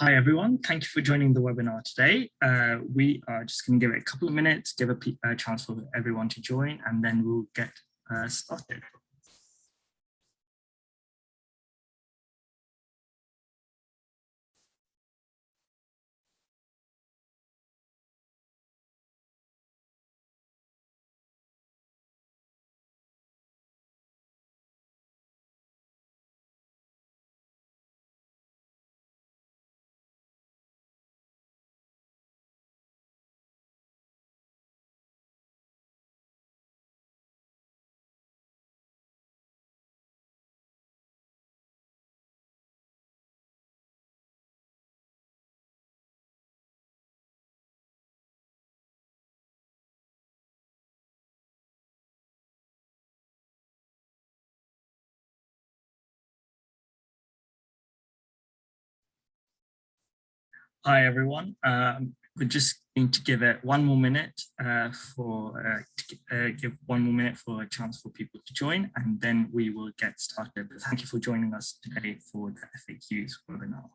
Hi everyone, thank you for joining the webinar today. We are just going to give it a couple of minutes, give a chance for everyone to join, and then we'll get started. Hi everyone, we're just going to give it one more minute give one more minute for a chance for people to join, and then we will get started. Thank you for joining us today for the FAQs webinar.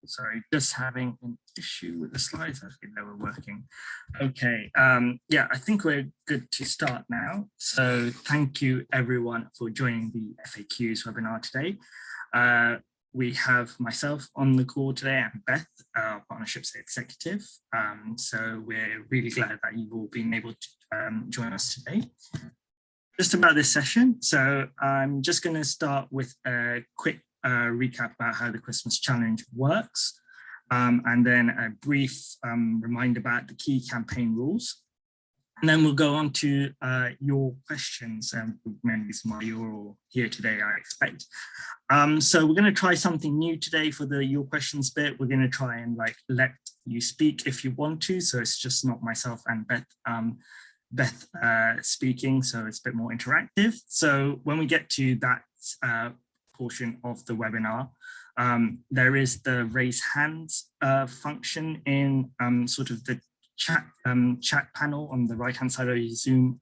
Sorry, just having an issue with the slides. I think they were working. Okay, yeah, I think we're good to start now. So thank you everyone for joining the FAQs webinar today. We have myself on the call today and Beth, our partnerships executive. So we're really glad that you've all been able to join us today. Just about this session. So I'm just going to start with a quick recap about how the Christmas Challenge works, and then a brief reminder about the key campaign rules. And then we'll go on to your questions, and main reason why you're all here today, I expect. So we're going to try something new today for the your questions bit. We're going to try and let you speak if you want to. So it's just not myself and Beth speaking, so it's a bit more interactive. So when we get to that portion of the webinar, there is the raise hands function in sort of the chat panel on the right hand side of your Zoom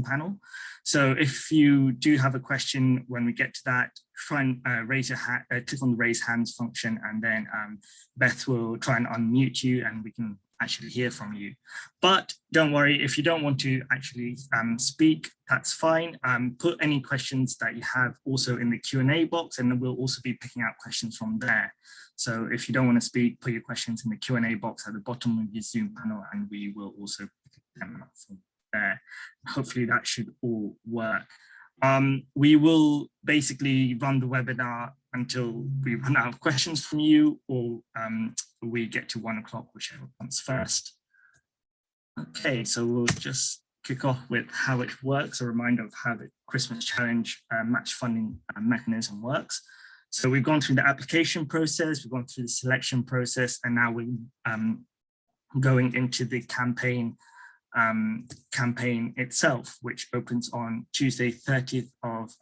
panel. So if you do have a question when we get to that, try and raise your hand, click on the raise hands function, and then Beth will try and unmute you and we can actually hear from you. But don't worry, if you don't want to actually speak, that's fine. Put any questions that you have also in the Q&A box, and then we'll also be picking out questions from there. So if you don't want to speak, put your questions in the Q&A box at the bottom of your Zoom panel, and we will also pick them up from there. Hopefully that should all work. We will basically run the webinar until we run out of questions from you, or we get to 1 o'clock, whichever comes first. Okay, so we'll just kick off with how it works, a reminder of how the Christmas Challenge match funding mechanism works. So we've gone through the application process, we've gone through the selection process, and now we're going into the campaign itself, which opens on Tuesday, 30th of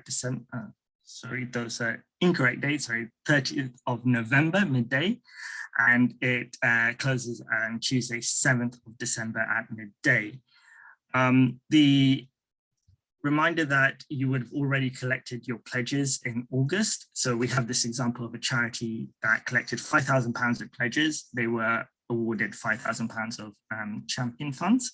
December. Sorry, those are incorrect dates, sorry, 30th of November, midday, and it closes on Tuesday, 7th of December at midday. The reminder that you would have already collected your pledges in August. So we have this example of a charity that collected £5,000 of pledges. They were awarded £5,000 of champion funds.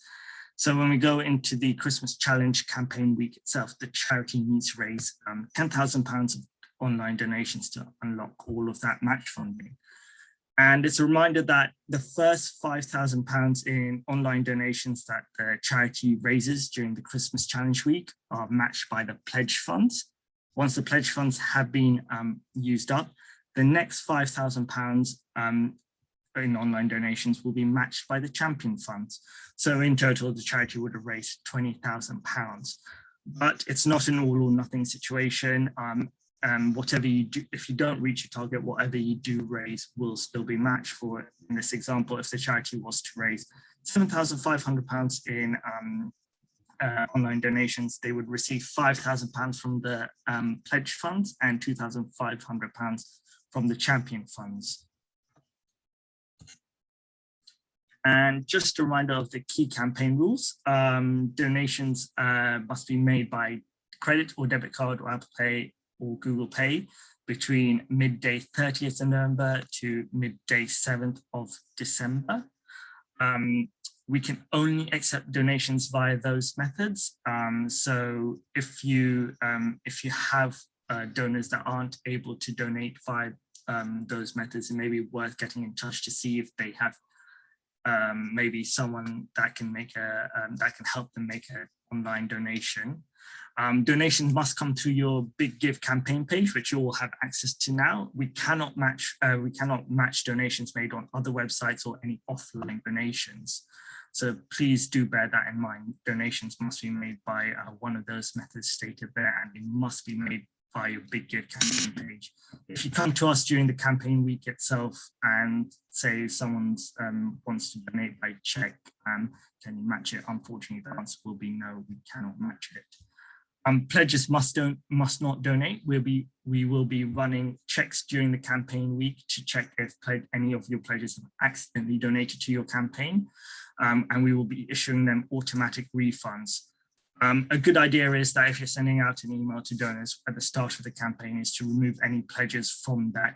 So when we go into the Christmas Challenge campaign week itself, the charity needs to raise £10,000 of online donations to unlock all of that match funding. And it's a reminder that the first £5,000 in online donations that the charity raises during the Christmas Challenge week are matched by the pledge funds. Once the pledge funds have been used up, the next £5,000 in online donations will be matched by the champion funds. So in total, the charity would have raised £20,000. But it's not an all or nothing situation. Whatever you do, if you don't reach your target, whatever you do raise will still be matched. For in this example, if the charity was to raise £7,500 in online donations, they would receive £5,000 from the pledge funds and £2,500 from the champion funds. And just a reminder of the key campaign rules. Donations must be made by credit or debit card or Apple Pay or Google Pay between midday 30th of November to midday 7th of December. We can only accept donations via those methods. So if you have donors that aren't able to donate via those methods, it may be worth getting in touch to see if they have maybe someone that can make that can help them make an online donation. Donations must come through your Big Give campaign page, which you all have access to now. We cannot match donations made on other websites or any offline donations. So please do bear that in mind. Donations must be made by one of those methods stated there, and they must be made by your Big Give campaign page. If you come to us during the campaign week itself and say someone wants to donate by check, can you match it? Unfortunately, the answer will be no, we cannot match it. Pledges must not donate. We will be running checks during the campaign week to check if any of your pledges have accidentally donated to your campaign, and we will be issuing them automatic refunds. A good idea is that if you're sending out an email to donors at the start of the campaign is to remove any pledges from that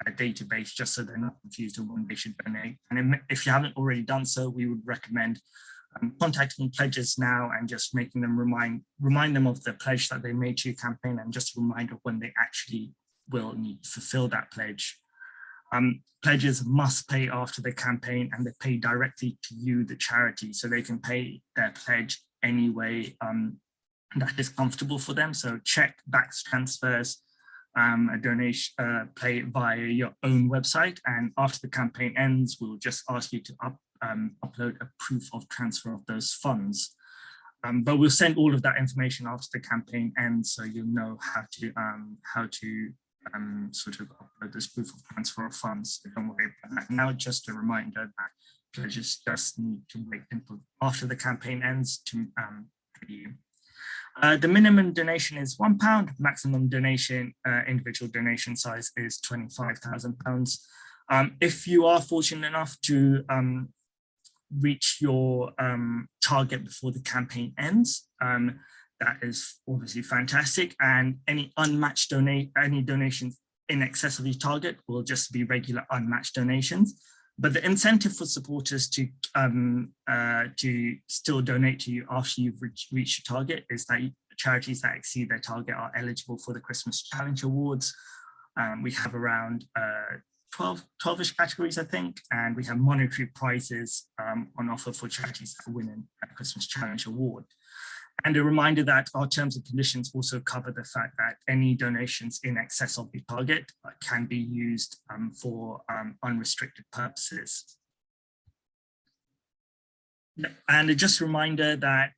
database, just so they're not confused on when they should donate. And if you haven't already done so, we would recommend contacting pledges now and just making them remind them of the pledge that they made to your campaign, and just a reminder of when they actually will need to fulfill that pledge. Pledges must pay after the campaign, and they pay directly to you, the charity, so they can pay their pledge any way that is comfortable for them. So check, backs, transfers, a donation, pay it via your own website, and after the campaign ends, we'll just ask you to upload a proof of transfer of those funds. But we'll send all of that information after the campaign ends, so you'll know how to sort of upload this proof of transfer of funds. So don't worry about that. Now, just a reminder that pledges just need to wait until after the campaign ends to pay you. The minimum donation is £1. Maximum donation, individual donation size is £25,000. If you are fortunate enough to reach your target before the campaign ends, that is obviously fantastic. And any unmatched donations in excess of your target will just be regular unmatched donations. But the incentive for supporters to still donate to you after you've reached your target is that charities that exceed their target are eligible for the Christmas Challenge Awards. We have around 12-ish categories, I think, and we have monetary prizes on offer for charities that win a Christmas Challenge Award. And a reminder that our terms and conditions also cover the fact that any donations in excess of the target can be used for unrestricted purposes. And just a reminder that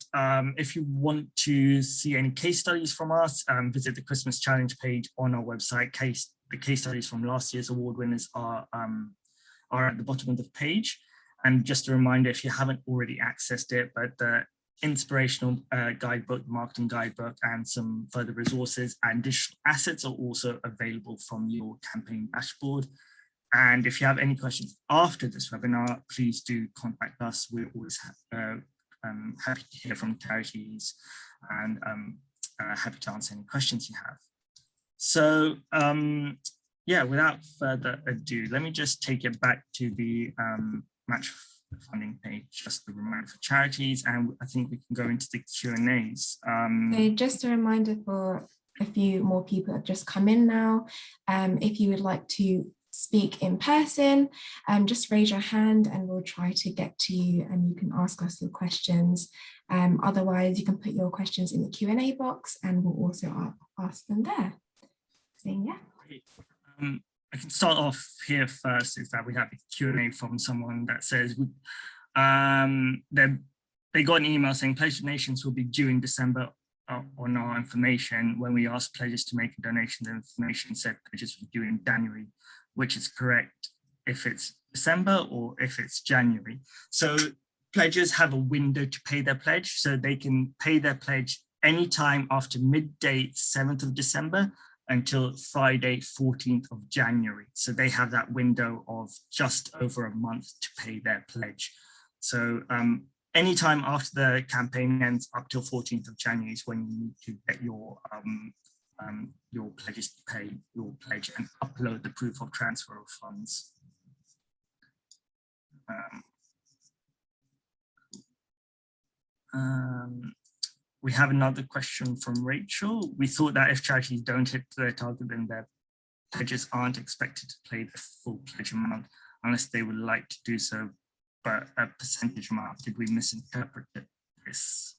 if you want to see any case studies from us, visit the Christmas Challenge page on our website. The case studies from last year's award winners are at the bottom of the page. And just a reminder, if you haven't already accessed it, but the inspirational guidebook, marketing guidebook, and some further resources and digital assets are also available from your campaign dashboard. And if you have any questions after this webinar, please do contact us. We're always happy to hear from charities and happy to answer any questions you have. So yeah, without further ado, let me just take it back to the match funding page, just the reminder for charities, and I think we can go into the Q&As. So just a reminder for a few more people have just come in now. If you would like to speak in person, just raise your hand and we'll try to get to you and you can ask us your questions. Otherwise, you can put your questions in the Q&A box and we'll also ask them there. So, yeah. I can start off here first, is that we have a Q&A from someone that says they got an email saying pledge donations will be due in December on our information. When we asked pledges to make a donation, the information said pledges were due in January, which is correct if it's December or if it's January. So pledges have a window to pay their pledge, so they can pay their pledge anytime after midday 7th of December until Friday 14th of January. So they have that window of just over a month to pay their pledge. So anytime after the campaign ends up till 14th of January is when you need to get your pledges to pay your pledge and upload the proof of transfer of funds. We have another question from Rachel. We thought that if charities don't hit their target, then their pledges aren't expected to pay the full pledge amount unless they would like to do so, but a percentage amount. Did we misinterpret this?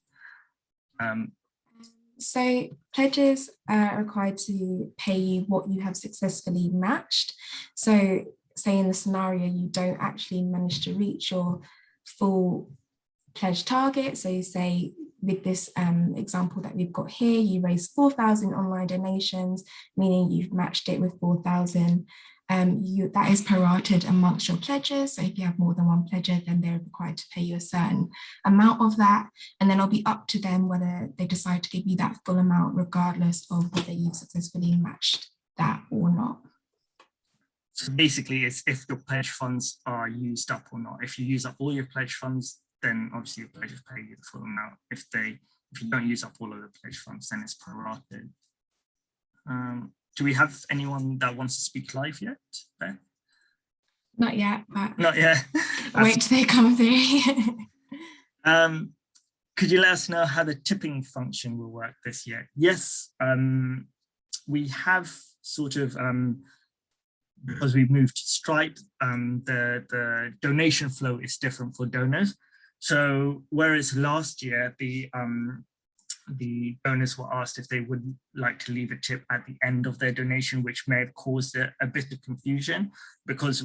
So pledges are required to pay you what you have successfully matched. So say in the scenario, you don't actually manage to reach your full pledge target. So you say with this example that we've got here, you raised 4,000 online donations, meaning you've matched it with 4,000. That is prorated amongst your pledges. So if you have more than one pledger, then they're required to pay you a certain amount of that. And then it'll be up to them whether they decide to give you that full amount, regardless of whether you've successfully matched that or not. So basically, it's if your pledge funds are used up or not. If you use up all your pledge funds, then obviously your pledges pay you the full amount. If you don't use up all of the pledge funds, then it's prorated. Do we have anyone that wants to speak live yet, Beth? Not yet, but not yet. Wait till they come through. Could you let us know how the tipping function will work this year? Yes, we have sort of, because we've moved to Stripe, the donation flow is different for donors. So whereas last year, the donors were asked if they would like to leave a tip at the end of their donation, which may have caused a bit of confusion because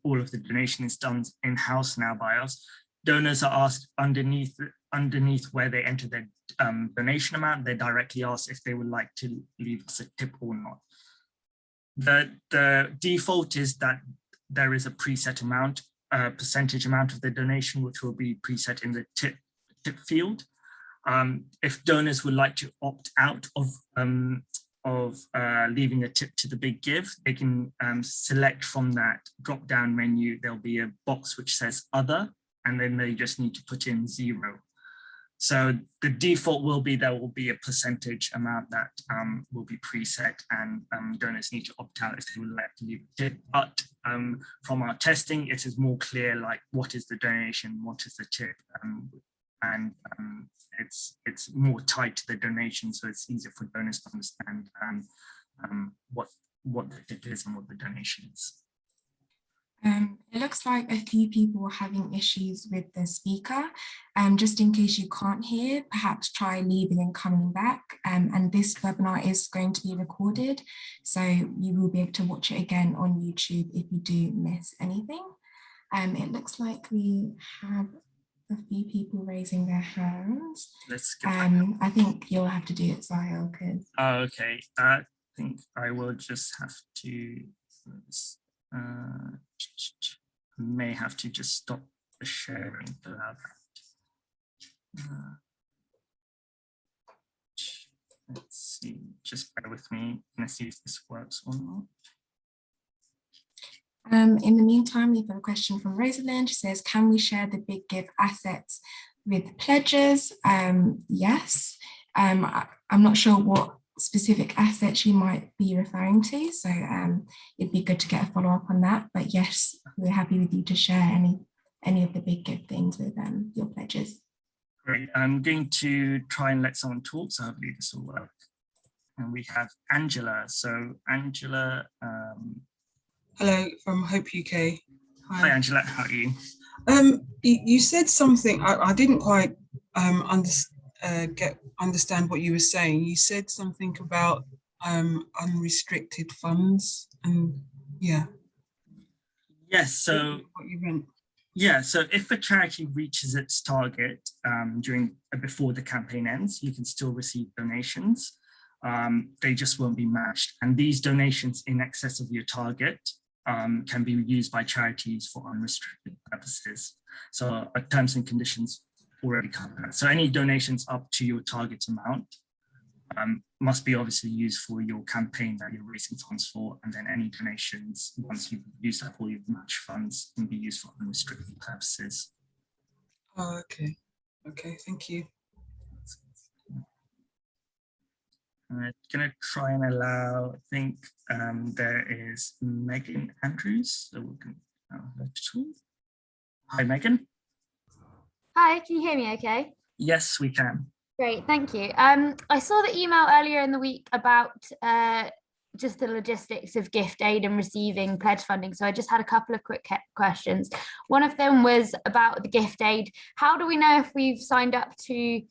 all of the donation is done in-house now by us. Donors are asked underneath where they enter their donation amount, they're directly asked if they would like to leave us a tip or not. The default is that there is a preset amount, percentage amount of the donation, which will be preset in the tip field. If donors would like to opt out of leaving a tip to the big give, they can select from that drop-down menu. There'll be a box which says other, and then they just need to put in 0. So the default will be there will be a percentage amount that will be preset, and donors need to opt out if they would like to leave a tip. But from our testing, it is more clear, like what is the donation, what is the tip, and it's more tied to the donation, so it's easier for donors to understand what the tip is and what the donation is. It looks like a few people are having issues with the speaker. Just in case you can't hear, perhaps try leaving and coming back. And this webinar is going to be recorded, so you will be able to watch it again on YouTube if you do miss anything. It looks like we have a few people raising their hands. Let's get back. I think you'll have to do it, Sahil, because... Oh, okay. I think I will just have to... may have to just stop the sharing to allow that. Let's see, just bear with me. Let's see if this works or not. In the meantime, we've got a question from Rosalind. She says, can we share the Big Give assets with pledges? Yes. I'm not sure what specific assets you might be referring to, so it'd be good to get a follow-up on that. But yes, we're happy with you to share any of the Big Give things with your pledges. Great. I'm going to try and let someone talk, so hopefully this will work. And we have Angela. So Angela, Hello, from Hope UK. Hi, Angela. How are you? You said something. I didn't quite understand what you were saying. You said something about unrestricted funds, and yeah. Yes. So what you meant. yeah. So if a charity reaches its target before the campaign ends, you can still receive donations. They just won't be matched, and these donations in excess of your target can be used by charities for unrestricted purposes. So our terms and conditions already cover that. So any donations up to your target amount must be obviously used for your campaign that you're raising funds for, and then any donations, once you've used up all your match funds, can be used for unrestricted purposes. Oh, okay. Okay, thank you. I'm going to try and allow, I think there is Megan Andrews. So we can, hi, Megan. Hi, can you hear me okay? Yes, we can. Great, thank you. I saw the email earlier in the week about just the logistics of gift aid and receiving pledge funding. So I just had a couple of quick questions. One of them was about the gift aid. How do we know if we've signed up to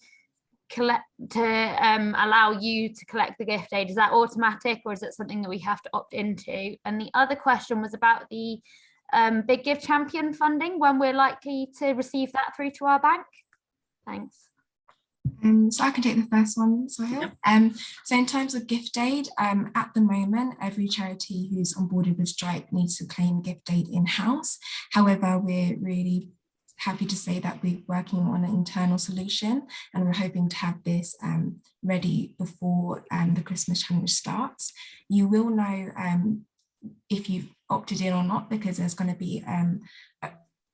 allow you to collect the gift aid? Is that automatic, or is it something that we have to opt into? And the other question was about the Big Give Champion funding, when we're likely to receive that through to our bank. Thanks. So I can take the first one, Sahil. So in terms of gift aid, at the moment, every charity who's onboarded with Stripe needs to claim gift aid in-house. However, we're really happy to say that we're working on an internal solution, and we're hoping to have this ready before the Christmas challenge starts. You will know if you've opted in or not, because there's going to be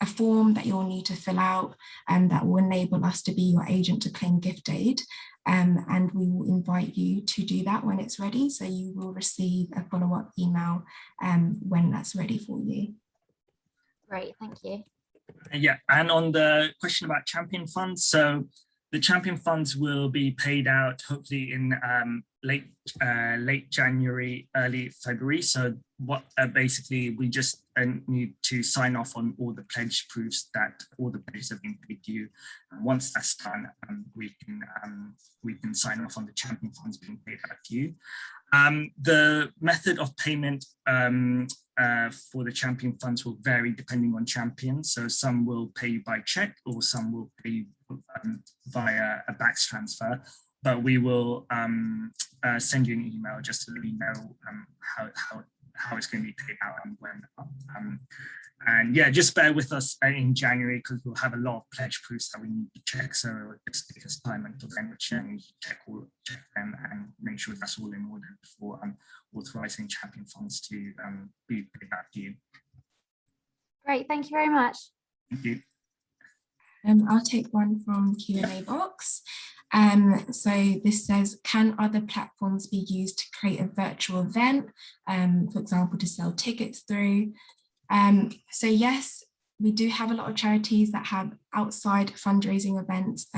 a form that you'll need to fill out and that will enable us to be your agent to claim gift aid. And we will invite you to do that when it's ready. So you will receive a follow-up email when that's ready for you. Great, thank you. Yeah, and on the question about champion funds, so the champion funds will be paid out hopefully in late January, early February. So what basically we just need to sign off on all the pledge proofs that all the pledges have been paid to you. And once that's done, we can sign off on the champion funds being paid out to you. The method of payment for the champion funds will vary depending on champions. So some will pay you by check, or some will pay you via a BACS transfer. But we will send you an email just to let you know how it's going to be paid out and when. And yeah, just bear with us in January, because we'll have a lot of pledge proofs that we need to check. So it will just take us time until then, which we need to check them and make sure that's all in order before authorizing champion funds to be paid back to you. Great, thank you very much. Thank you. I'll take one from Q&A box. So this says, can other platforms be used to create a virtual event, for example, to sell tickets through? So yes, we do have a lot of charities that have outside fundraising events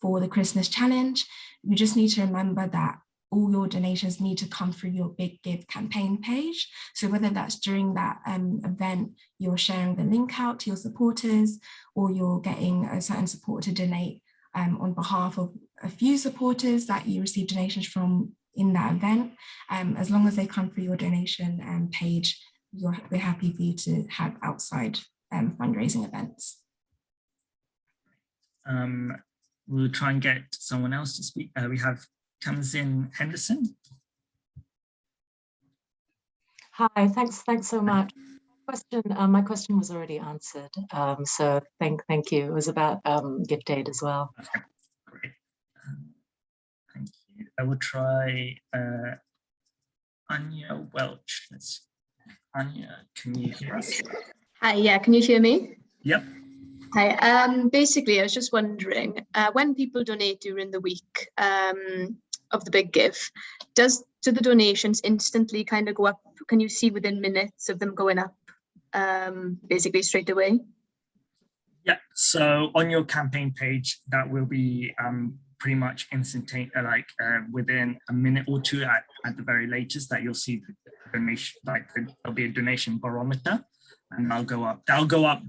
for the Christmas challenge. You just need to remember that all your donations need to come through your Big Give campaign page. So whether that's during that event, you're sharing the link out to your supporters, or you're getting a certain supporter to donate on behalf of a few supporters that you receive donations from in that event, as long as they come through your donation page, we're happy for you to have outside fundraising events. We'll try and get someone else to speak. We have Tamsin Henderson. Hi, thanks so much. My question was already answered, so thank you. It was about gift aid as well. Okay, great. Thank you. I will try Anya Welch. Anya, can you hear us? Hi, yeah, can you hear me? Yep. Hi, basically, I was just wondering, when people donate during the week of the Big Give, do the donations instantly kind of go up? Can you see within minutes of them going up, basically straight away? Yeah, so on your campaign page, that will be pretty much instantaneous, within a minute or two at the very latest, that you'll see the donation, like there'll be a donation barometer, and that'll go up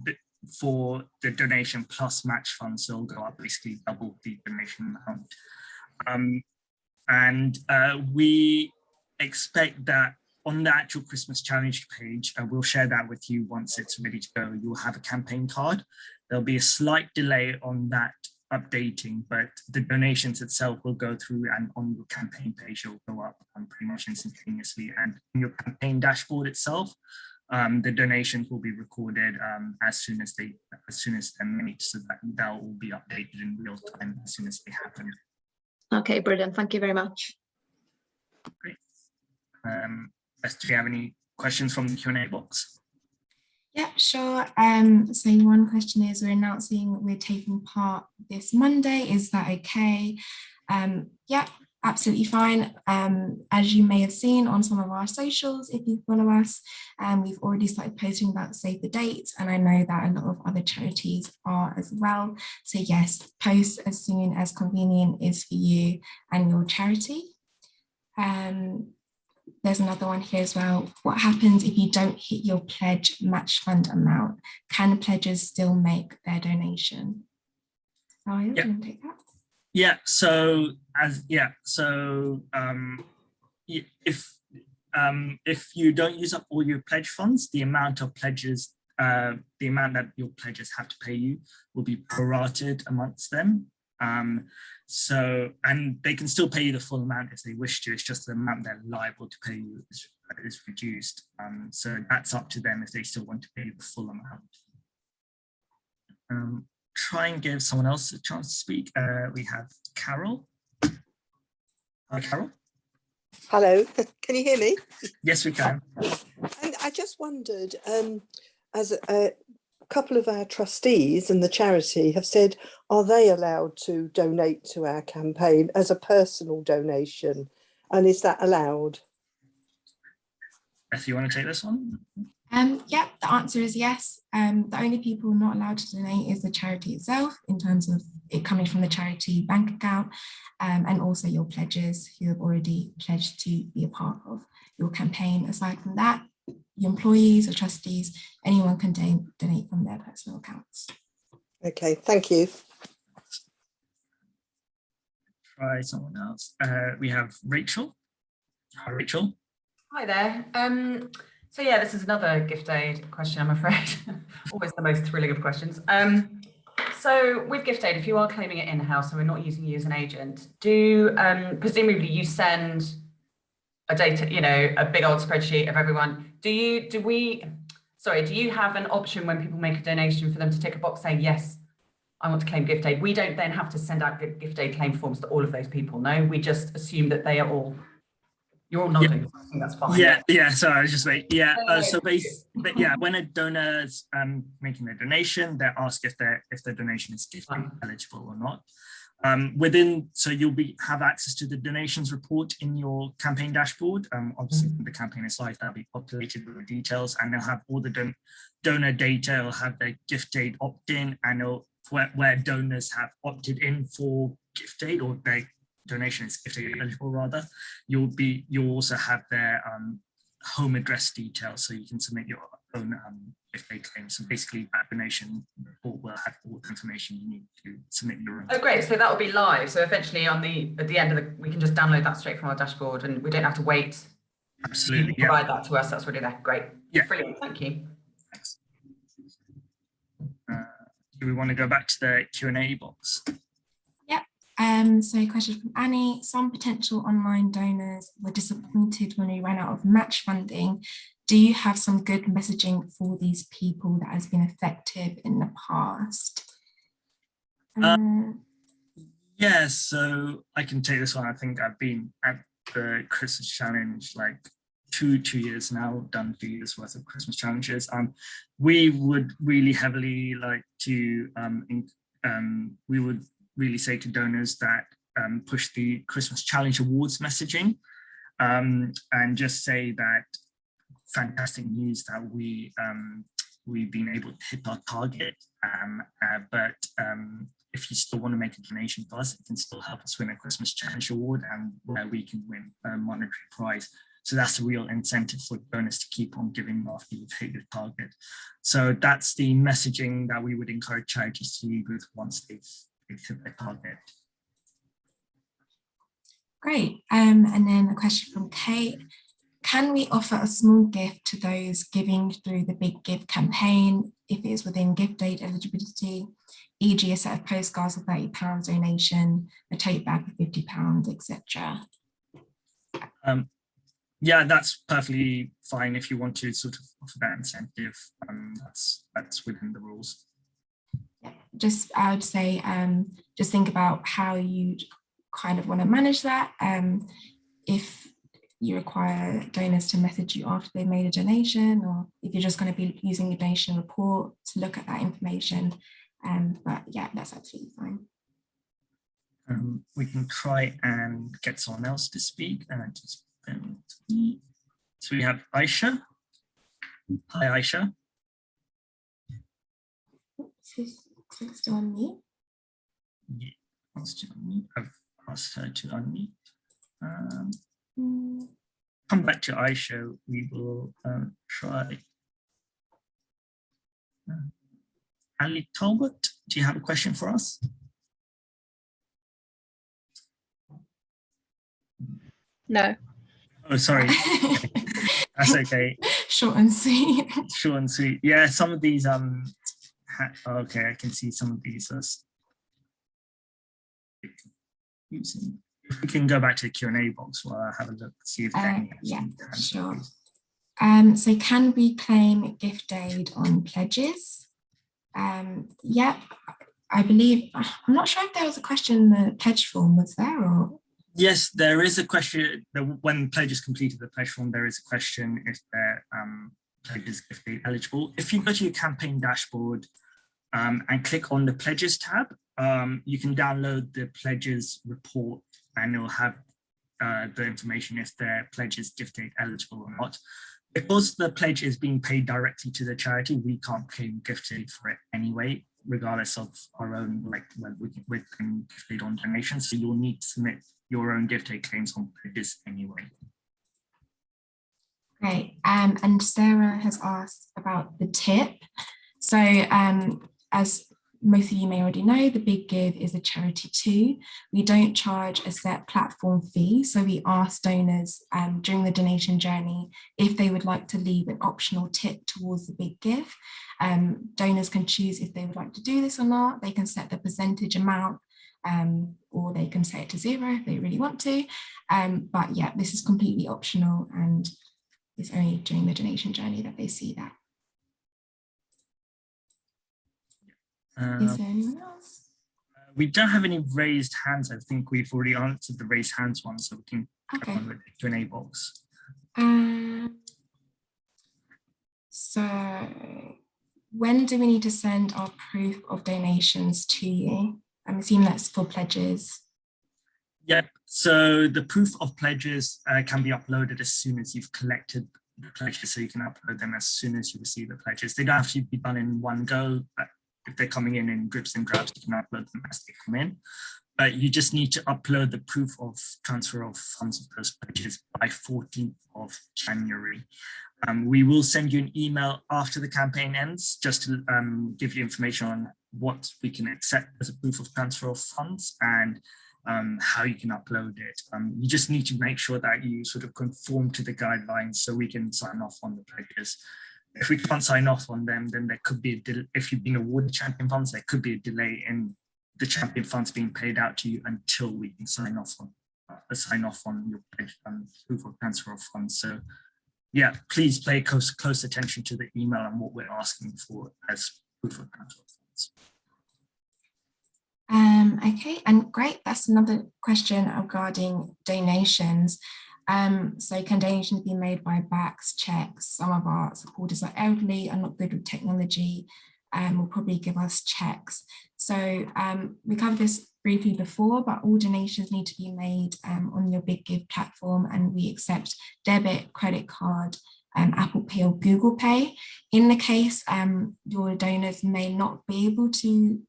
for the donation plus match funds, so it'll go up basically double the donation amount. And we expect that on the actual Christmas challenge page, we'll share that with you once it's ready to go. You'll have a campaign card. There'll be a slight delay on that updating, but the donations itself will go through, and on your campaign page, it'll go up pretty much instantaneously. And on your campaign dashboard itself, the donations will be recorded as soon as they're made, so that they'll all be updated in real time as soon as they happen. Okay, brilliant. Thank you very much. Great. Do you have any questions from the Q&A box? Yeah, sure. So one question is, we're announcing we're taking part this Monday. Is that okay? Yeah, absolutely fine. As you may have seen on some of our socials, if you follow us, we've already started posting about save the dates, and I know that a lot of other charities are as well. So yes, post as soon as convenient is for you and your charity. There's another one here as well. What happens if you don't hit your pledge match fund amount? Can the pledgers still make their donation? Oh, you Yeah. can take that. Yeah. So if you don't use up all your pledge funds, the amount of pledges, the amount that your pledges have to pay you will be prorated amongst them. And they can still pay you the full amount if they wish to. It's just the amount they're liable to pay you is reduced. So that's up to them if they still want to pay you the full amount. Try and give someone else a chance to speak. We have Carol. Hi, Carol. Hello, can you hear me? Yes, we can. And I just wondered, as a couple of our trustees and the charity have said, are they allowed to donate to our campaign as a personal donation? And is that allowed? Beth, you want to take this one? Yeah, the answer is yes. The only people not allowed to donate is the charity itself, in terms of it coming from the charity bank account, and also your pledges who have already pledged to be a part of your campaign. Aside from that, your employees or trustees, anyone can donate from their personal accounts. Okay, thank you. Try someone else. We have Rachel. Hi, Rachel. Hi there. So yeah, this is another gift aid question, I'm afraid. Always the most thrilling of questions. So with gift aid, if you are claiming it in-house and we're not using you as an agent, do presumably you send a data, a big old spreadsheet of everyone. Do you have an option when people make a donation for them to tick a box saying, yes, I want to claim gift aid? We don't then have to send out gift aid claim forms to all of those people. No, we just assume that they are all. You're all nodding. Yeah. I think that's fine. Yeah. Sorry, I was just waiting. Yeah. When a donor's making a donation, they're asked if their donation is gift aid eligible or not. So you'll have access to the donations report in your campaign dashboard. Obviously, the campaign is live, that'll be populated with the details, and they'll have all the donor data. It'll have their gift aid opt-in, and where donors have opted in for gift aid, or their donation is gift aid eligible rather. You'll also have their home address details, so you can submit your own gift aid claim. So basically, that donation report will have all the information you need to submit your own. Oh, great! So that will be live. So eventually, at the end of we can just download that straight from our dashboard, and we don't have to wait. Absolutely, you provide that to us. That's really great. Yeah, brilliant. Thank you. Thanks. Do we want to go back to the Q&A box? So a question from Annie. Some potential online donors were disappointed when we ran out of match funding. Do you have some good messaging for these people that has been effective in the past? Yeah, so I can take this one. I think I've been at the Christmas challenge like two years now, done 2 years worth of Christmas challenges. We would really heavily like to, we would really say to donors that push the Christmas Challenge Awards messaging, and just say that fantastic news that we've been able to hit our target, but if you still want to make a donation to us, it can still help us win a Christmas Challenge Award, and where we can win a monetary prize. So that's the real incentive for donors to keep on giving after you've hit your target. So that's the messaging that we would encourage charities to lead with once they've hit their target. Great. And then a question from Kate. Can we offer a small gift to those giving through the Big Give campaign if it is within gift date eligibility, e.g. a set of postcards of £30 donation, a tote bag of £50, etc.? Yeah, that's perfectly fine if you want to sort of offer that incentive. That's within the rules. Just, I would say, just think about how you kind of want to manage that. If you require donors to message you after they made a donation, or if you're just going to be using your donation report to look at that information. But yeah, that's absolutely fine. We can try and get someone else to speak. So we have Aisha. Hi, Aisha. Still on mute? Yeah, I've asked her to unmute. Come back to Aisha. We will try. Ali Talbot, do you have a question for us? No. Oh, sorry. That's okay. Short and sweet. Short and sweet. Yeah, some of these okay, I can see some of these using. We can go back to the Q&A box while I have a look, see if yeah, sure. So can we claim gift aid on pledges? Yeah, I believe, I'm not sure if there was a question in the pledge form, was there? Or? Yes, there is a question. When pledge is completed, the pledge form, there is a question if their pledge is gift aid eligible. If you go to your campaign dashboard and click on the pledges tab, you can download the pledges report and it'll have the information if their pledge is gift aid eligible or not. Because the pledge is being paid directly to the charity, we can't claim gift aid for it anyway, regardless of our own, like when we can gift aid on donations. So you'll need to submit your own gift aid claims on pledges anyway. Great. And Sarah has asked about the tip. So as most of you may already know, the Big Give is a charity too. We don't charge a set platform fee. So we ask donors during the donation journey if they would like to leave an optional tip towards the Big Give. Donors can choose if they would like to do this or not. They can set the percentage amount or they can set it to 0 if they really want to. But yeah, this is completely optional and it's only during the donation journey that they see that. Is there anyone else? We don't have any raised hands. I think we've already answered the raised hands one, so we can okay. on the Q&A box. So when do we need to send our proof of donations to you? I'm assuming that's for pledges. Yep, so the proof of pledges can be uploaded as soon as you've collected the pledges, so you can upload them as soon as you receive the pledges. They don't have to be done in one go. If they're coming in dribs and drabs, you can upload them as they come in. But you just need to upload the proof of transfer of funds of those pledges by 14th of January. We will send you an email after the campaign ends, just to give you information on what we can accept as a proof of transfer of funds and how you can upload it. You just need to make sure that you sort of conform to the guidelines so we can sign off on the pledges. If we can't sign off on them, then there could be a delay. If you've been awarded champion funds, there could be a delay in the champion funds being paid out to you until we can sign off on your proof of transfer of funds. So yeah, please pay close attention to the email and what we're asking for as proof of transfer of funds. Okay, and great. That's another question regarding donations. So can donations be made by backs, checks? Some of our supporters are elderly and not good with technology, will probably give us checks. So we covered this briefly before, but all donations need to be made on your Big Give platform, and we accept debit, credit card, Apple Pay or Google Pay. In the case your donors may not be able to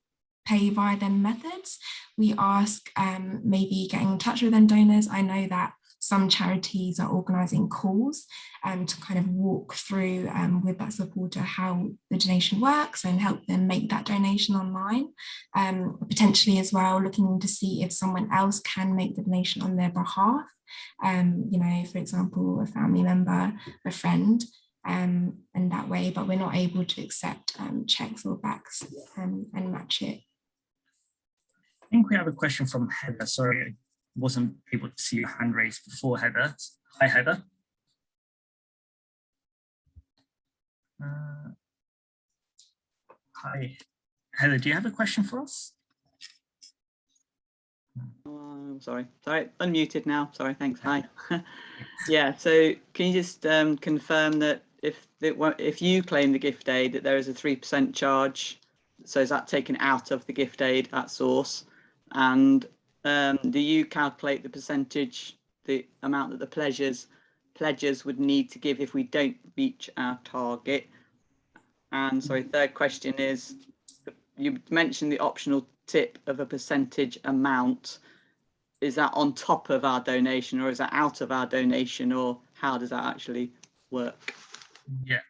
pay via them methods, we ask maybe getting in touch with them donors. I know that some charities are organising calls to kind of walk through with that supporter how the donation works and help them make that donation online. Potentially as well looking to see if someone else can make the donation on their behalf. You know, for example, a family member, a friend, and that way, but we're not able to accept checks or backs and match it. I think we have a question from Heather. Sorry, I wasn't able to see your hand raised before, Heather. Hi, Heather. Hi, Heather, do you have a question for us? Sorry, unmuted now. Sorry, thanks. Hi. Yeah, so can you just confirm that if you claim the gift aid, that there is a 3% charge? So is that taken out of the gift aid at source? And do you calculate the percentage, the amount that the pledgers would need to give if we don't reach our target? And sorry, third question is, you mentioned the optional tip of a percentage amount. Is that on top of our donation, or is that out of our donation, or how does that actually work? Yeah,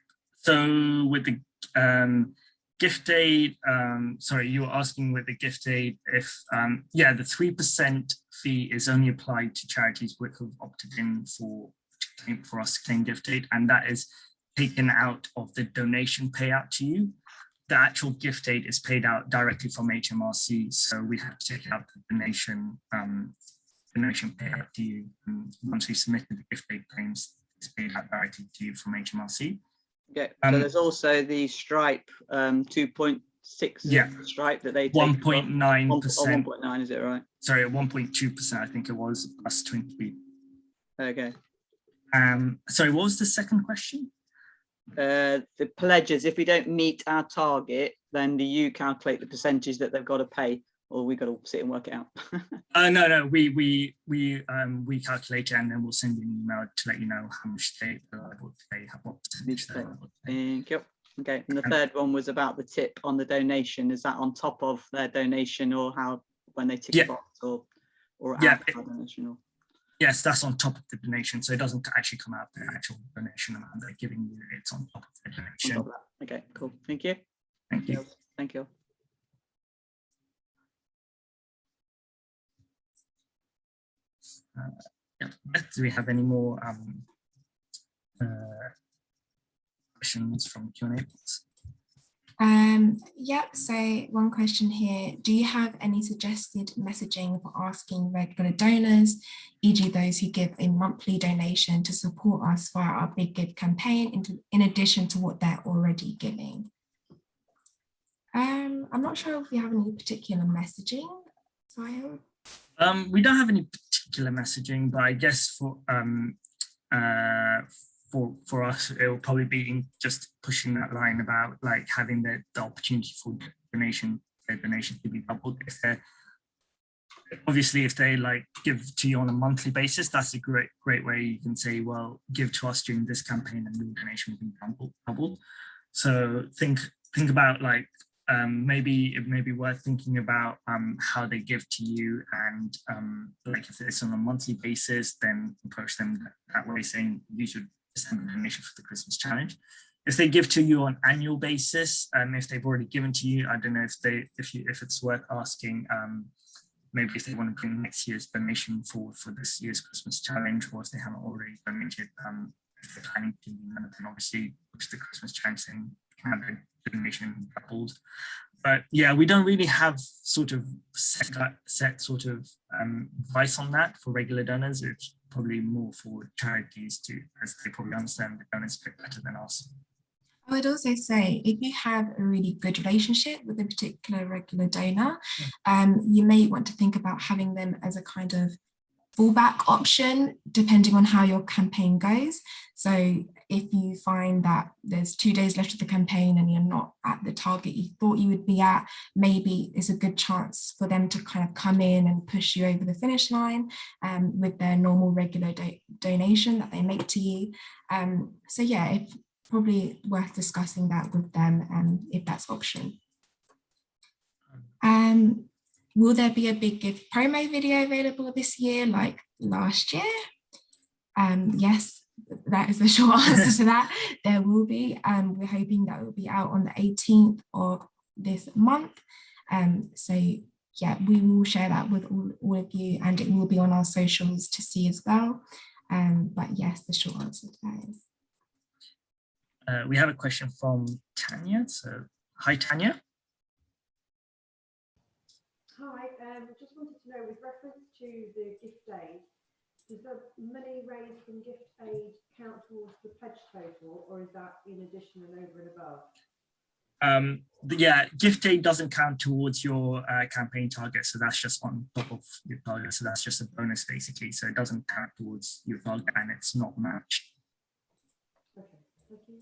so with the gift aid, sorry, you were asking with the gift aid if, yeah, the 3% fee is only applied to charities which have opted in for us to claim gift aid, and that is taken out of the donation payout to you. The actual gift aid is paid out directly from HMRC, so we have to take out the donation payout to you. And once we submitted the gift aid claims, it's paid out directly to you from HMRC. Okay, so there's also the Stripe 2.6 Stripe that they take 1.9%. 1.9, is it right? Sorry, 1.2%, I think it was, plus 20. Okay. Sorry, what was the second question? The pledges, if we don't meet our target, then do you calculate the percentage that they've got to pay, or we got to sit and work it out? No, we calculate it, and then we'll send you an email to let you know how much they are able to pay, what percentage they're able to pay. Thank you. Okay, and the third one was about the tip on the donation. Is that on top of their donation, or how when they tick a box, or out of our donation? Or? Yes, that's on top of the donation, so it doesn't actually come out the actual donation amount they're giving you. It's on top of the donation. On top of that. Okay, cool. Thank you. Thank you. Thank you. Yeah. Do we have any more questions from Q&A? Yeah, so one question here. Do you have any suggested messaging for asking regular donors, e.g. those who give a monthly donation, to support us via our Big Give campaign in addition to what they're already giving? I'm not sure if we have any particular messaging. We don't have any particular messaging, but I guess for us, it will probably be just pushing that line about like having the opportunity for donation to be doubled. If they like give to you on a monthly basis, that's a great way you can say, well, give to us during this campaign and your donation will be doubled. So think about like maybe it may be worth thinking about how they give to you, and like if it's on a monthly basis, then approach them that way, saying you should send a donation for the Christmas challenge. If they give to you on annual basis, if they've already given to you, I don't know if it's worth asking maybe if they want to bring next year's donation for this year's Christmas challenge, or if they haven't already donated, if they're planning to, then obviously push the Christmas challenge and have a donation doubled. But yeah, we don't really have sort of set sort of advice on that for regular donors. It's probably more for charities to, as they probably understand the donors a bit better than us. I would also say, if you have a really good relationship with a particular regular donor, you may want to think about having them as a kind of fallback option, depending on how your campaign goes. So if you find that there's 2 days left of the campaign and you're not at the target you thought you would be at, maybe it's a good chance for them to kind of come in and push you over the finish line with their normal regular donation that they make to you. So yeah, it's probably worth discussing that with them if that's option. Will there be a Big Give promo video available this year like last year? Yes, that is the short answer to that. There will be. We're hoping that it will be out on the 18th of this month. So yeah, we will share that with all of you, and it will be on our socials to see as well. But yes, the short answer to that is. We have a question from Tanya. So hi, Tanya. Hi, just wanted to know, with reference to the gift aid, does the money raised from gift aid count towards the pledge total, or is that in addition and over and above? Yeah, gift aid doesn't count towards your campaign target, so that's just on top of your target. So that's just a bonus basically. So it doesn't count towards your target, and it's not matched. Okay, thank you.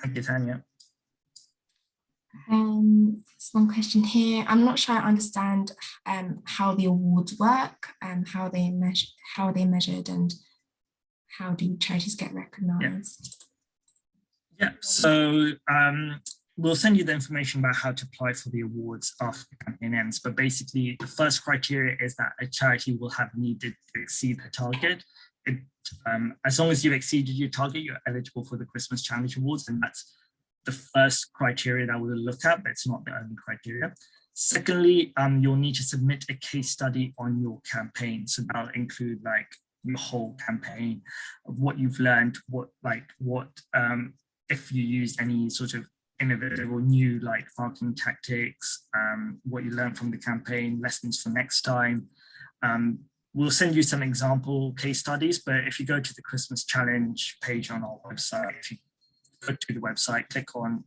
Thank you, Tanya. There's one question here. I'm not sure I understand how the awards work and how they measured, and how do charities get recognised? Yeah, so we'll send you the information about how to apply for the awards after the campaign ends. But basically, the first criteria is that a charity will have needed to exceed the target. As long as you've exceeded your target, you're eligible for the Christmas Challenge Awards, and that's the first criteria that we'll look at, but it's not the only criteria. Secondly, you'll need to submit a case study on your campaign. So that'll include like your whole campaign, of what you've learned, if you used any sort of innovative or new like marketing tactics, what you learned from the campaign, lessons for next time. We'll send you some example case studies, but if you go to the Christmas Challenge page on our website, if you go to the website, click on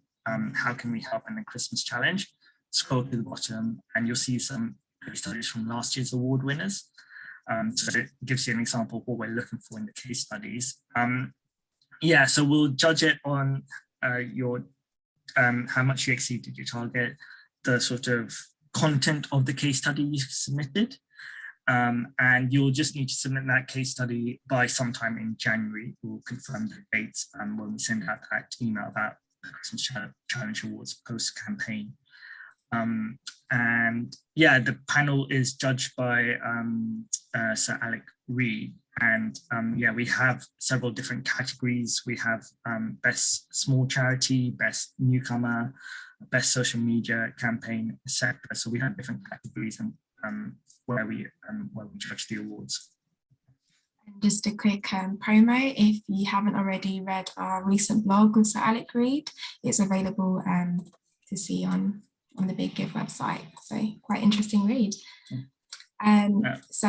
how can we help in the Christmas Challenge, scroll to the bottom, and you'll see some case studies from last year's award winners. So it gives you an example of what we're looking for in the case studies. Yeah, so we'll judge it on your how much you exceeded your target, the sort of content of the case study you submitted, and you'll just need to submit that case study by sometime in January. We'll confirm the dates when we send out that email about the Christmas Challenge Awards post-campaign. And yeah, the panel is judged by Sir Alec Reed. And yeah, we have several different categories. We have best small charity, best newcomer, best social media campaign, etc. So we have different categories and where we judge the awards. Just a quick promo, if you haven't already read our recent blog with Sir Alec Reed, it's available to see on the Big Give website. So quite interesting read. So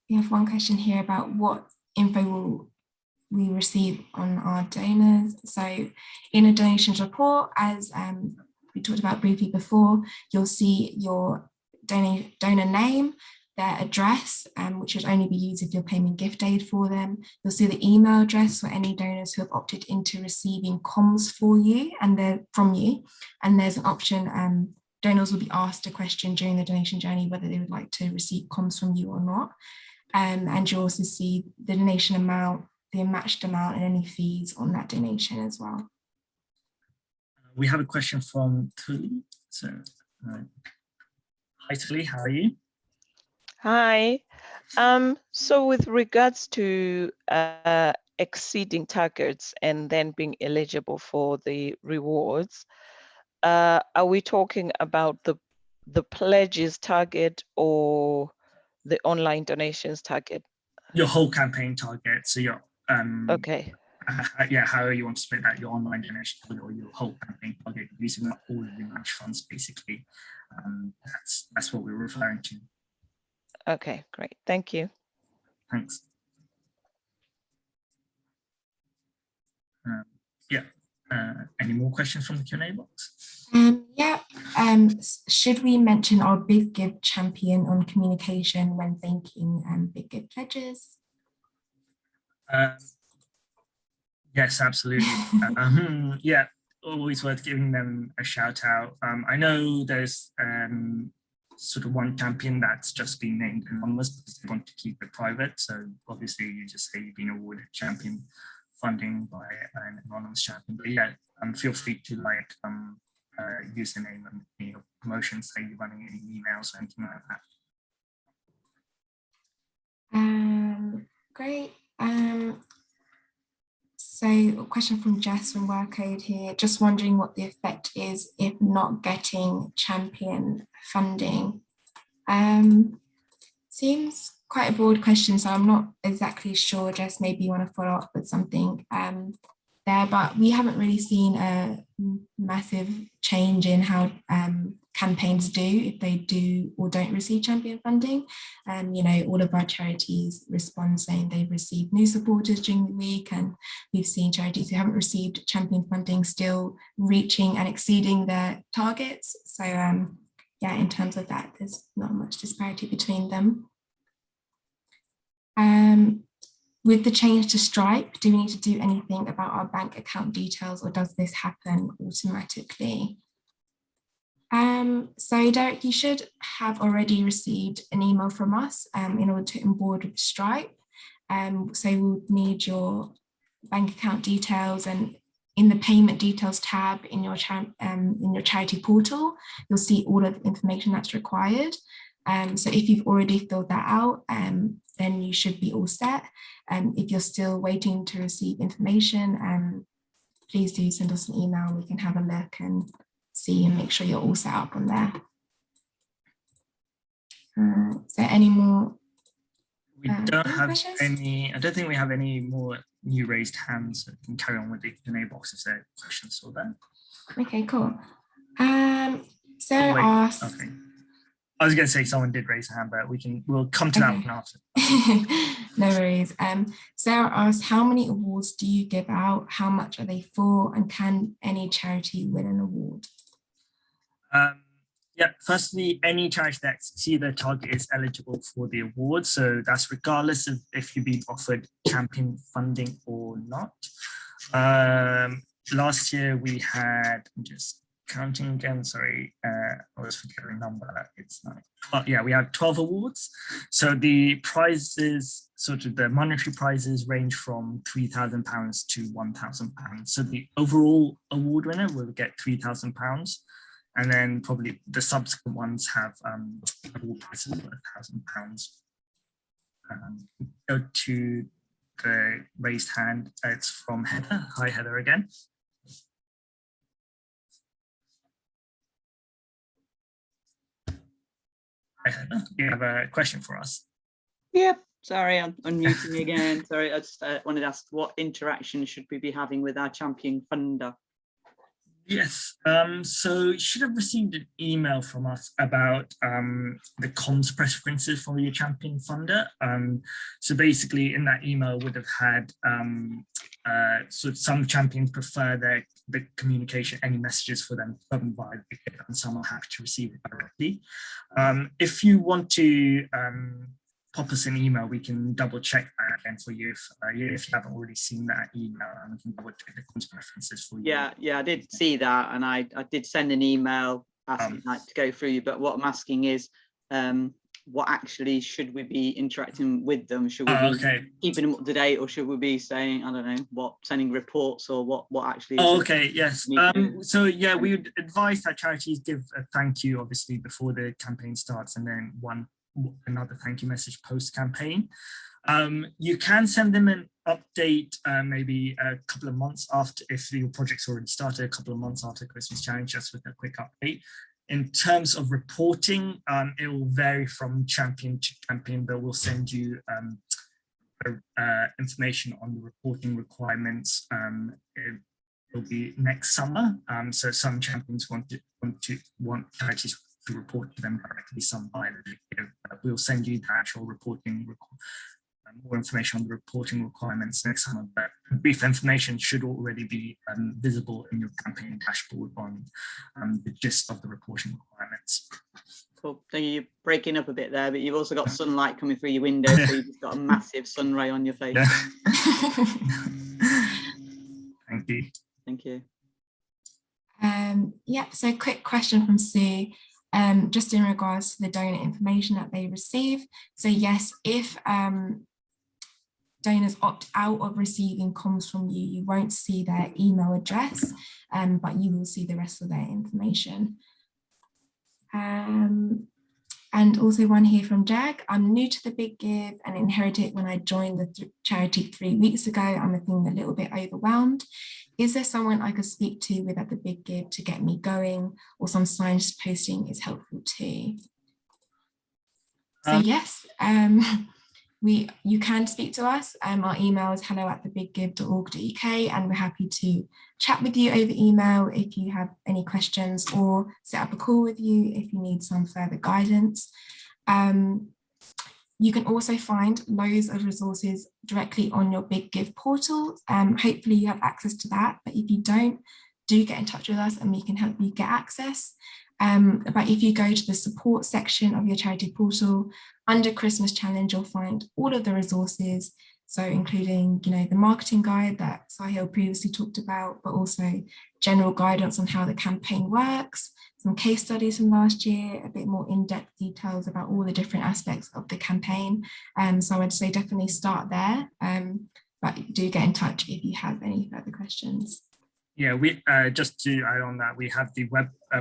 we have one question here about what info will we receive on our donors. So in a donations report, as we talked about briefly before, you'll see your donor name, their address, which should only be used if you're claiming gift aid for them. You'll see the email address for any donors who have opted into receiving comms for you from you. And there's an option, donors will be asked a question during the donation journey whether they would like to receive comms from you or not. And you also see the donation amount, the matched amount, and any fees on that donation as well. We have a question from Tuli. So, hi Tuli, how are you? Hi. So with regards to exceeding targets and then being eligible for the rewards, are we talking about the pledges target or the online donations target? Your whole campaign target. So your okay. Yeah, however you want to split that, your online donation target or your whole campaign target, using up all of your match funds, basically. That's what we're referring to. Okay, great. Thank you. Thanks. Yeah. Any more questions from the Q&A box? Yeah. Should we mention our Big Give champion on communication when thanking Big Give pledges? Yes, absolutely. Yeah, always worth giving them a shout out. I know there's sort of one champion that's just been named anonymous because they want to keep it private. So obviously you just say you've been awarded champion funding by an anonymous champion. But yeah, feel free to like use the name and your promotions, say you're running any emails or anything like that. Great. So a question from Jess from Workcode here, just wondering what the effect is if not getting champion funding. Seems quite a broad question, so I'm not exactly sure. Jess, maybe you want to follow up with something there, but we haven't really seen a massive change in how campaigns do if they do or don't receive champion funding. You know, all of our charities respond saying they've received new supporters during the week, and we've seen charities who haven't received champion funding still reaching and exceeding their targets. So yeah, in terms of that, there's not much disparity between them. With the change to Stripe, do we need to do anything about our bank account details, or does this happen automatically? So Derek, you should have already received an email from us in order to onboard with Stripe. So we'll need your bank account details, and in the payment details tab in your charity portal, you'll see all of the information that's required. So if you've already filled that out, then you should be all set. If you're still waiting to receive information, please do send us an email. We can have a look and see and make sure you're all set up on there. Is there any more? We don't have questions? any, I don't think we have any more new raised hands. So we can carry on with the Q&A box if there are questions or that. Okay, cool. Sarah asked. Okay. I was going to say someone did raise a hand, but we'll come to that one after. No worries. Sarah asked, how many awards do you give out? How much are they for? And can any charity win an award? Yeah, firstly, any charity that exceeds their target is eligible for the award. So that's regardless of if you've been offered champion funding or not. Last year we had, I'm just counting again, sorry, I was forgetting the number, it's 9. But yeah, we have 12 awards. So the prizes, sort of the monetary prizes range from £3,000 to £1,000. So the overall award winner will get £3,000. And then probably the subsequent ones have award prizes of £1,000. Go to the raised hand. It's from Heather. Hi, Heather again. Hi, Heather. You have a question for us? Yep. Sorry, I'm unmuting again. Sorry, I just wanted to ask, what interaction should we be having with our champion funder? Yes, so you should have received an email from us about the comms preferences for your champion funder. So basically in that email would have had, so some champions prefer the communication, any messages for them to come by, and some are happy to receive it directly. If you want to pop us an email, we can double check that again for you if you haven't already seen that email, and we can double check the comms preferences for you. Yeah, I did see that, and I did send an email asking to go through you, but what I'm asking is what actually should we be interacting with them? Should we be keeping them up to date, or should we be saying, I don't know, what, sending reports, or what actually is yes. So yeah, we would advise that charities give a thank you obviously before the campaign starts, and then another thank you message post campaign. You can send them an update maybe a couple of months after, if your project's already started, a couple of months after Christmas challenge, just with a quick update. In terms of reporting, it will vary from champion to champion, but we'll send you information on the reporting requirements. It will be next summer. So some champions want charities to report to them directly, some by the we'll send you the actual reporting, more information on the reporting requirements next summer, but brief information should already be visible in your campaign dashboard on the gist of the reporting requirements. Cool. So you're breaking up a bit there, but you've also got sunlight coming through your window, so you've just got a massive sun ray on your face. Yeah. Thank you. Thank you. Yeah, so a quick question from Sue. Just in regards to the donor information that they receive. So yes, if donors opt out of receiving comms from you, you won't see their email address, but you will see the rest of their information. And also one here from Jag. I'm new to the Big Give and inherited it when I joined the charity 3 weeks ago. I'm feeling a little bit overwhelmed. Is there someone I could speak to without the Big Give to get me going, or some signs posting is helpful too? So yes, you can speak to us. Our email is hello@thebiggive.org.uk, and we're happy to chat with you over email if you have any questions, or set up a call with you if you need some further guidance. You can also find loads of resources directly on your Big Give portal. Hopefully you have access to that, but if you don't, do get in touch with us and we can help you get access. But if you go to the support section of your charity portal, under Christmas Challenge, you'll find all of the resources. So including, the marketing guide that Sahil previously talked about, but also general guidance on how the campaign works, some case studies from last year, a bit more in-depth details about all the different aspects of the campaign. So I'd say definitely start there, but do get in touch if you have any further questions. Yeah, we just to add on that, we have the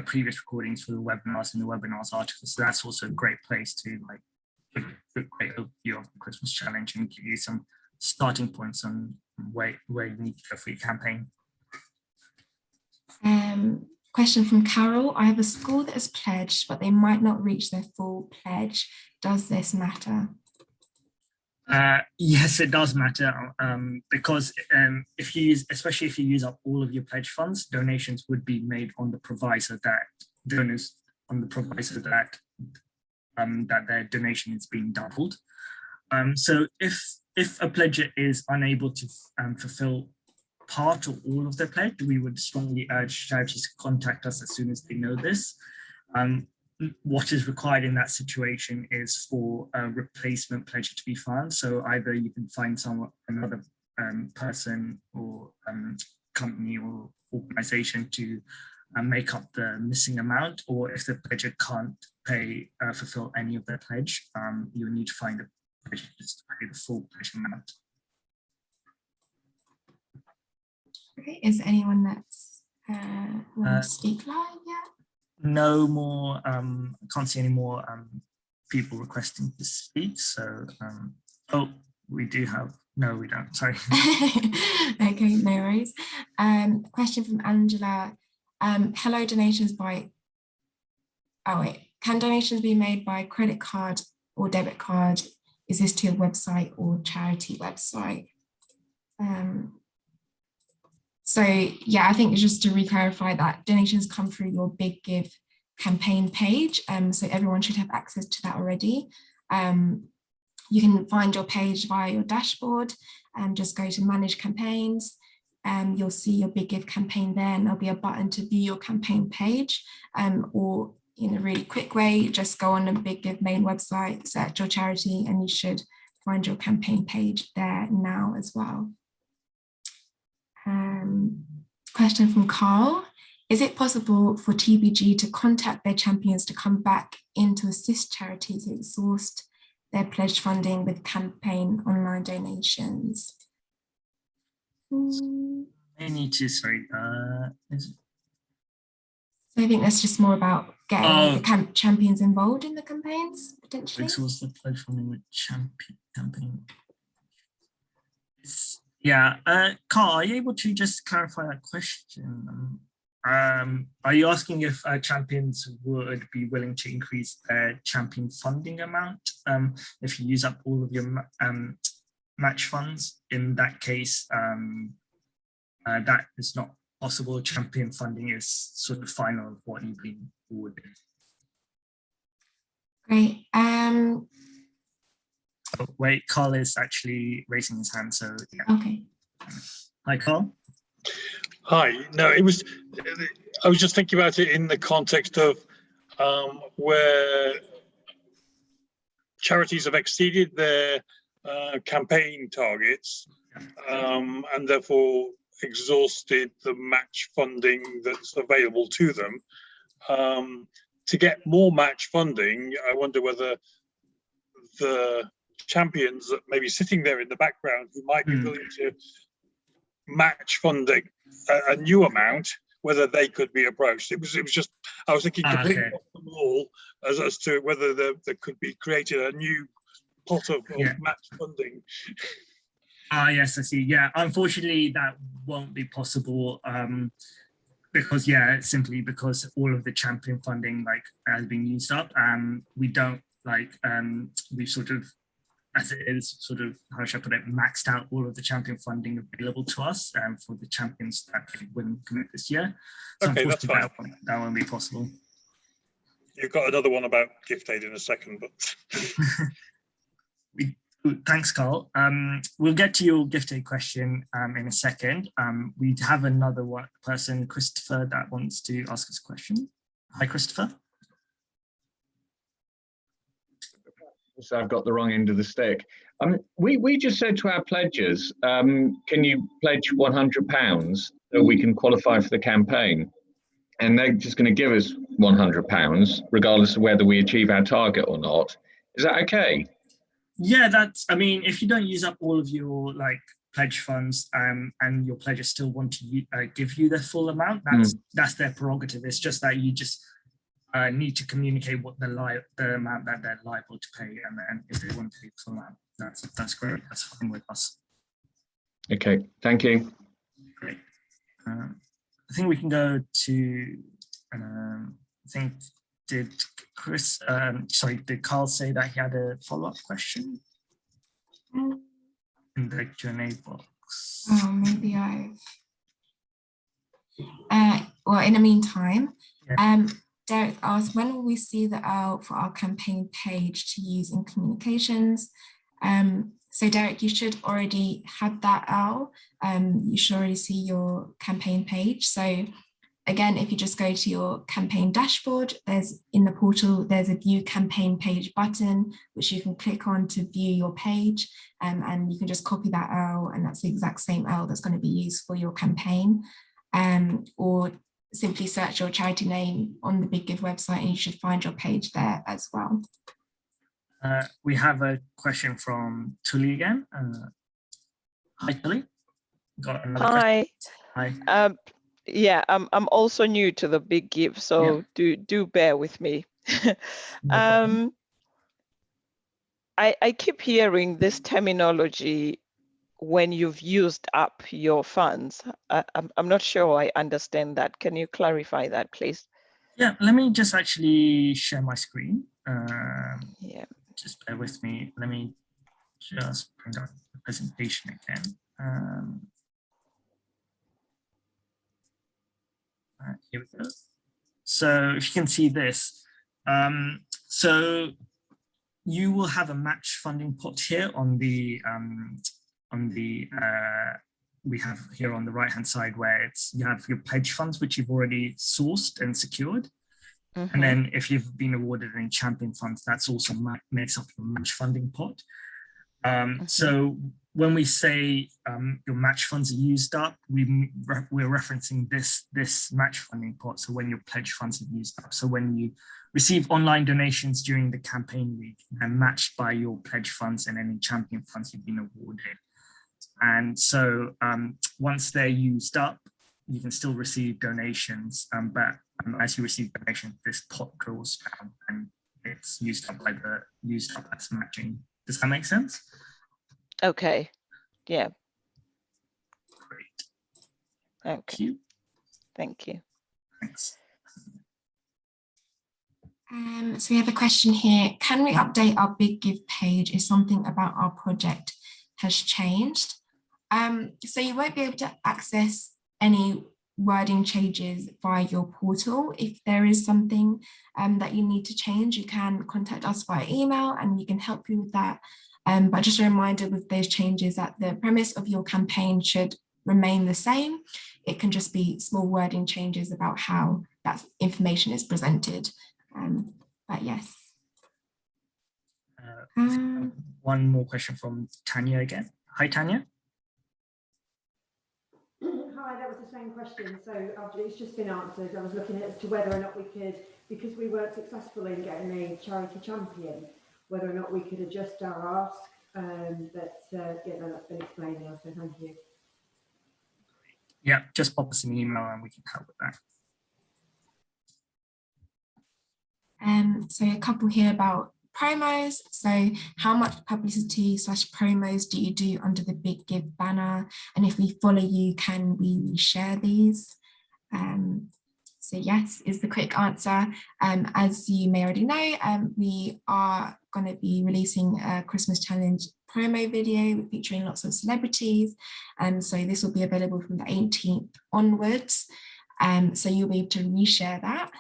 previous recordings for the webinars and the webinars articles. So that's also a great place to give a great overview of the Christmas Challenge and give you some starting points on where you need to go for your campaign. Question from Carol. I have a school that is pledged, but they might not reach their full pledge. Does this matter? Yes, it does matter, because if you use, especially if you use up all of your pledge funds, donations would be made on the proviso that donors that their donation is being doubled. So if a pledger is unable to fulfill part or all of their pledge, we would strongly urge charities to contact us as soon as they know this. What is required in that situation is for a replacement pledger to be found. So either you can find another person or company or organization to make up the missing amount, or if the pledger can't fulfill any of their pledge, you'll need to find a pledger just to pay the full pledge amount. Okay, is there anyone that's want to speak live yet? No more, I can't see any more people requesting to speak. So, oh, we do have, no, we don't, sorry. Okay, no worries. Question from Angela. Hello, donations by, can donations be made by credit card or debit card? Is this to your website or charity website? So yeah, I think just to re-clarify that donations come through your Big Give campaign page. So everyone should have access to that already. You can find your page via your dashboard and just go to manage campaigns. You'll see your Big Give campaign there, and there'll be a button to view your campaign page, or in a really quick way, just go on the Big Give main website, search your charity, and you should find your campaign page there now as well. Question from Carl. Is it possible for TBG to contact their champions to come back in to assist charities who exhaust their pledge funding with campaign online donations? I need to, sorry, I think that's just more about getting the champions involved in the campaigns, potentially. Exhaust the pledge funding with campaign. Yeah, Carl, are you able to just clarify that question? Are you asking if champions would be willing to increase their champion funding amount if you use up all of your match funds? In that case, that is not possible. Champion funding is sort of final of what you've been awarded. Great. Oh, wait, Carl is actually raising his hand, so yeah. Okay. Hi, Carl. Hi. No, I was just thinking about it in the context of where charities have exceeded their campaign targets and therefore exhausted the match funding that's available to them. To get more match funding, I wonder whether the champions that may be sitting there in the background who might be willing to match funding a new amount, whether they could be approached. It was just, I was thinking completely them all as to whether there could be created a new pot of match funding. Yes, I see. Yeah, unfortunately, that won't be possible because, simply because all of the champion funding has been used up. We don't we've sort of, as it is, sort of, how should I put it, maxed out all of the champion funding available to us for the champions that wouldn't commit this year. So okay, that's fine. That won't be possible. You've got another one about gift aid in a second, but thanks, Carl. We'll get to your gift aid question in a second. We have another person, Christopher, that wants to ask us a question. Hi, Christopher. So I've got the wrong end of the stick. We just said to our pledgers, can you pledge £100 so we can qualify for the campaign? And they're just going to give us £100 regardless of whether we achieve our target or not. Is that okay? Yeah, I mean, if you don't use up all of your pledge funds and your pledgers still want to give you the full amount, that's their prerogative. It's just that you just need to communicate what the amount that they're liable to pay, and if they want to pay the full amount, that's great. That's fine with us. Okay, thank you. Great. I think we can go to. I think did Carl say that he had a follow-up question in the Q&A box? Oh, maybe well, in the meantime, Derek asked, when will we see the owl for our campaign page to use in communications? So Derek, you should already have that owl. You should already see your campaign page. So again, if you just go to your campaign dashboard, in the portal, there's a view campaign page button, which you can click on to view your page, and you can just copy that owl, and that's the exact same owl that's going to be used for your campaign. Or simply search your charity name on the Big Give website and you should find your page there as well. We have a question from Tully again. Hi, Tully. Got another Hi. Question. Hi. Yeah, I'm also new to the Big Give, so do bear with me. No I keep hearing this terminology when you've used up your funds. I'm not sure I understand that. Can you clarify that, please? Yeah, let me just actually share my screen. Yeah. Just bear with me. Let me just bring up the presentation again. Here we go. So if you can see this, so you will have a match funding pot here on the we have here on the right hand side where you have your pledge funds which you've already sourced and secured. And then if you've been awarded any champion funds, that's also makes up your match funding pot. So when we say your match funds are used up, we're referencing this match funding pot. So when your pledge funds are used up. So when you receive online donations during the campaign week, they're matched by your pledge funds and any champion funds you've been awarded. And so once they're used up, you can still receive donations, but as you receive donations, this pot draws down and it's used up as matching. Does that make sense? Okay. Yeah. Great. Okay. Thank you. Thanks. So we have a question here. Can we update our Big Give page if something about our project has changed? So you won't be able to access any wording changes via your portal. If there is something that you need to change, you can contact us via email and we can help you with that. But just a reminder with those changes that the premise of your campaign should remain the same. It can just be small wording changes about how that information is presented. But yes. One more question from Tanya again. Hi, Tanya. Hi, that was the same question. So it's just been answered. I was looking as to whether or not we could, because we weren't successful in getting a charity champion, whether or not we could adjust our ask. But yeah, that's been explained now. So thank you. Yeah, just pop us an email and we can help with that. So a couple here about promos. So how much publicity / promos do you do under the Big Give banner? And if we follow you, can we share these? So yes, is the quick answer. As you may already know, we are going to be releasing a Christmas challenge promo video featuring lots of celebrities. So this will be available from the 18th onwards. So you'll be able to reshare that.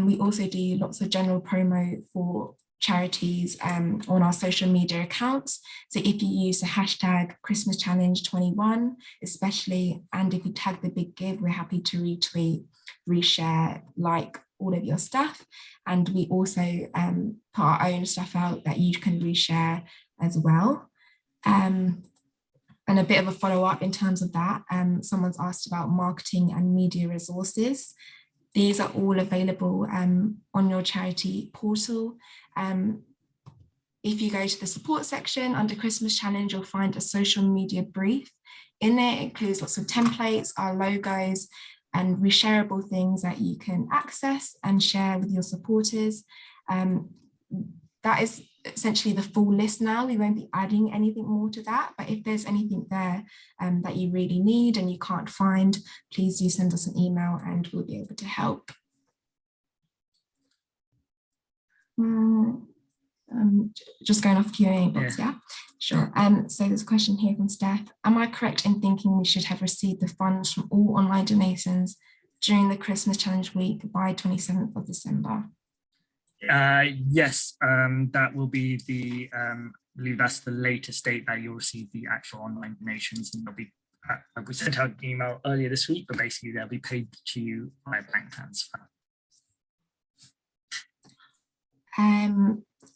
We also do lots of general promo for charities on our social media accounts. So if you use the hashtag Christmas Challenge 21, especially, and if you tag the Big Give, we're happy to retweet, reshare, like all of your stuff. And we also put our own stuff out that you can reshare as well. And a bit of a follow-up in terms of that, someone's asked about marketing and media resources. These are all available on your charity portal. If you go to the support section under Christmas Challenge, you'll find a social media brief. In there, it includes lots of templates, our logos, and reshareable things that you can access and share with your supporters. That is essentially the full list now. We won't be adding anything more to that, but if there's anything there that you really need and you can't find, please do send us an email and we'll be able to help. Just going off Q&A box, yeah? Sure. So there's a question here from Steph. Am I correct in thinking we should have received the funds from all online donations during the Christmas Challenge week by 27th of December? Yes, that will be the, I believe that's the latest date that you'll receive the actual online donations, and they'll be, we sent out an email earlier this week, but basically they'll be paid to you by bank transfer.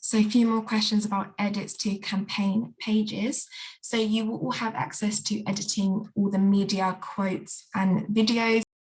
So a few more questions about edits to campaign pages. So you will all have access to editing all the media, quotes and videos